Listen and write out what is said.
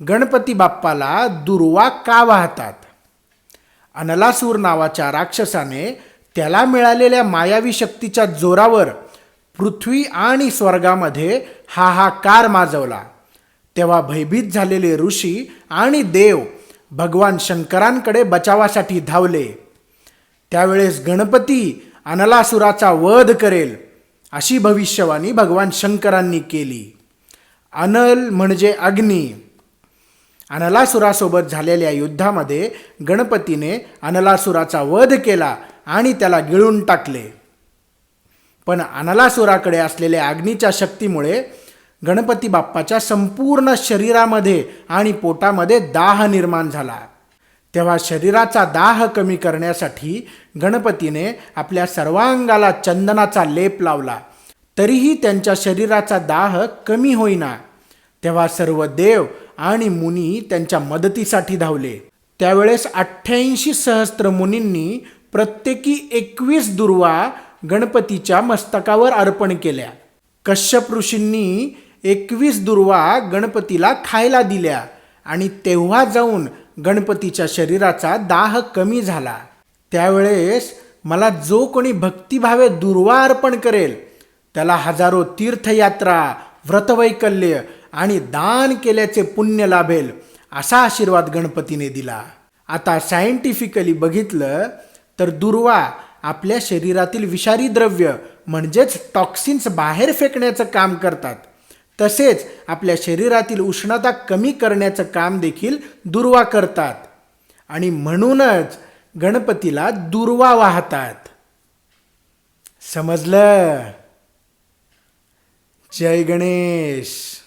गणपती बाप्पाला दुर्वा का वाहतात? अनलासूर नावाच्या राक्षसाने त्याला मिळालेल्या मायावी शक्तीच्या जोरावर पृथ्वी आणि स्वर्गामध्ये हाहाकार माजवला. तेव्हा भयभीत झालेले ऋषी आणि देव भगवान शंकरांकडे बचावासाठी धावले. त्यावेळेस गणपती अनलासुराचा वध करेल अशी भविष्यवाणी भगवान शंकरांनी केली. अनल म्हणजे अग्नी. अनलासुरासोबत झालेल्या युद्धामध्ये गणपतीने अनलासुराचा वध केला आणि त्याला गिळून टाकले. पण अनलासुराकडे असलेल्या अग्नीच्या शक्तीमुळे गणपती बाप्पाच्या संपूर्ण शरीरामध्ये आणि पोटामध्ये दाह निर्माण झाला. तेव्हा शरीराचा दाह कमी करण्यासाठी गणपतीने आपल्या सर्वांगाला चंदनाचा लेप लावला. तरीही त्यांच्या शरीराचा दाह कमी होईना. तेव्हा सर्व देव आणि मुनी त्यांच्या मदतीसाठी धावले. त्यावेळेस 88 सहस्त्र मुनींनी प्रत्येकी 21 दुर्वा गणपतीच्या मस्तकावर अर्पण केल्या. कश्यप ऋषींनी 21 दुर्वा गणपतीला खायला दिल्या आणि तेव्हा जाऊन गणपतीच्या शरीराचा दाह कमी झाला. त्यावेळेस मला जो कोणी भक्तिभावे दुर्वा अर्पण करेल त्याला हजारो तीर्थयात्रा, व्रतवैकल्य आणि दान केल्याचे पुण्य लाभेल असा आशीर्वाद गणपतीने दिला. आता सायंटिफिकली बघितलं तर दुर्वा आपल्या शरीरातील विषारी द्रव्य म्हणजेच टॉक्सिन्स बाहेर फेकण्याचं काम करतात. तसेच आपल्या शरीरातील उष्णता कमी करण्याचं काम देखील दुर्वा करतात आणि म्हणूनच गणपतीला दुर्वा वाहतात. समजलं? जय गणेश.